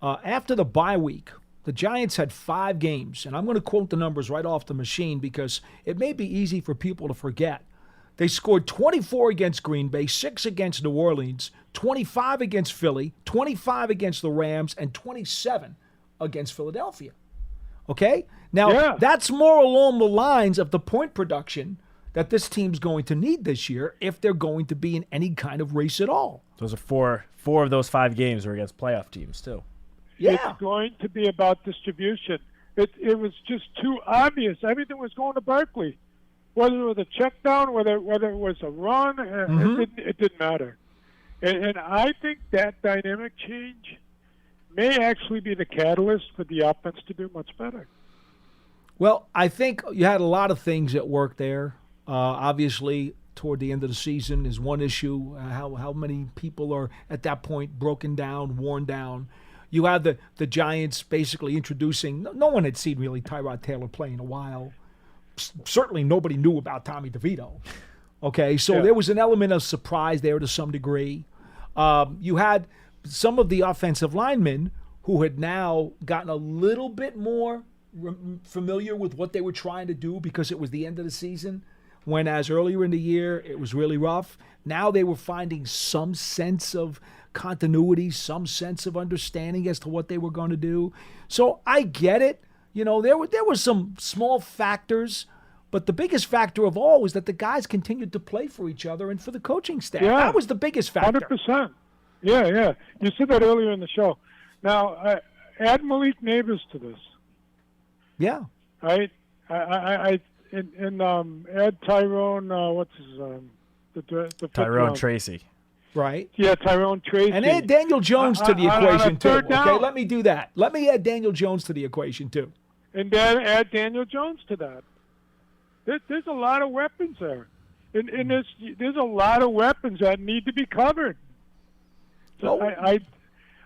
after the bye week, the Giants had 5 games, and I'm going to quote the numbers right off the machine because it may be easy for people to forget. They scored 24 against Green Bay, 6 against New Orleans, 25 against Philly, 25 against the Rams, and 27 against Philadelphia. Okay? Now, that's more along the lines of the point production that this team's going to need this year if they're going to be in any kind of race at all. Those are four of those 5 games were against playoff teams, too. Yeah. It's going to be about distribution. It was just too obvious. Everything was going to Barkley. Whether it was a check down, whether it was a run, it didn't matter. And I think that dynamic change may actually be the catalyst for the offense to do much better. Well, I think you had a lot of things at work there. Obviously, toward the end of the season is one issue. How many people are at that point broken down, worn down. You had the Giants basically introducing – no one had seen really Tyrod Taylor play in a while. Certainly nobody knew about Tommy DeVito. Okay, so there was an element of surprise there to some degree. You had some of the offensive linemen who had now gotten a little bit more familiar with what they were trying to do because it was the end of the season, when as earlier in the year it was really rough. Now they were finding some sense of continuity, some sense of understanding as to what they were going to do. So I get it. You know, there were some small factors, but the biggest factor of all was that the guys continued to play for each other and for the coaching staff. Yeah, that was the biggest factor. 100%. Yeah. You said that earlier in the show. Now, add Malik Neighbors to this. Yeah. Right? Add Tyrone, what's his the Tyrone Tracy. Right. Yeah, Tyrone Tracy. And add Daniel Jones to the equation, too. Down. Okay, let me do that. Let me add Daniel Jones to the equation, too. And then add Daniel Jones to that. There's a lot of weapons there. And there's a lot of weapons that need to be covered. So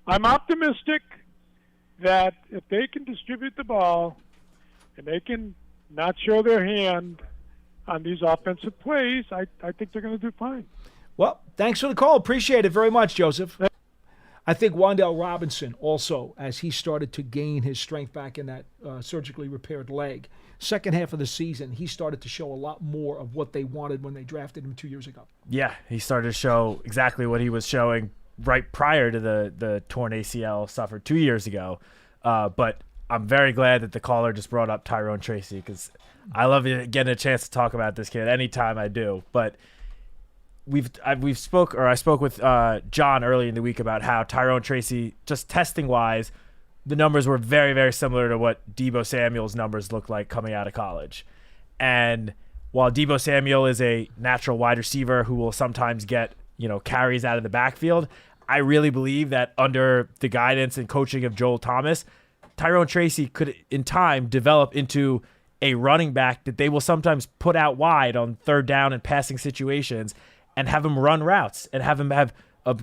I'm optimistic that if they can distribute the ball and they can not show their hand on these offensive plays, I think they're going to do fine. Well, thanks for the call. Appreciate it very much, Joseph. I think Wan'Dale Robinson also, as he started to gain his strength back in that surgically repaired leg, second half of the season, he started to show a lot more of what they wanted when they drafted him 2 years ago. Yeah, he started to show exactly what he was showing right prior to the torn ACL suffered 2 years ago. But I'm very glad that the caller just brought up Tyrone Tracy because I love getting a chance to talk about this kid anytime I do. But I spoke with John early in the week about how Tyrone Tracy, just testing wise, the numbers were very, very similar to what Deebo Samuel's numbers looked like coming out of college. And while Deebo Samuel is a natural wide receiver who will sometimes get, carries out of the backfield, I really believe that under the guidance and coaching of Joel Thomas, Tyrone Tracy could in time develop into a running back that they will sometimes put out wide on third down and passing situations and have him run routes and have him have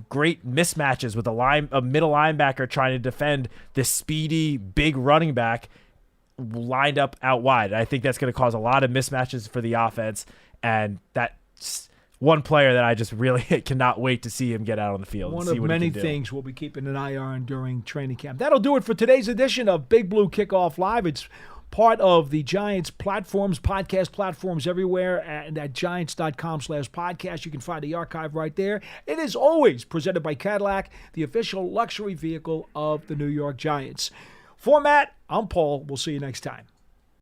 great mismatches with a middle linebacker trying to defend this speedy, big running back lined up out wide. I think that's going to cause a lot of mismatches for the offense, and that's one player that I just really cannot wait to see him get out on the field. One and see of what many he can do. things we'll be keeping an eye on during training camp. That'll do it for today's edition of Big Blue Kickoff Live. It's part of the Giants platforms, podcast platforms everywhere, and at giants.com/podcast. You can find the archive right there. It is always presented by Cadillac, the official luxury vehicle of the New York Giants. For Matt, I'm Paul. We'll see you next time.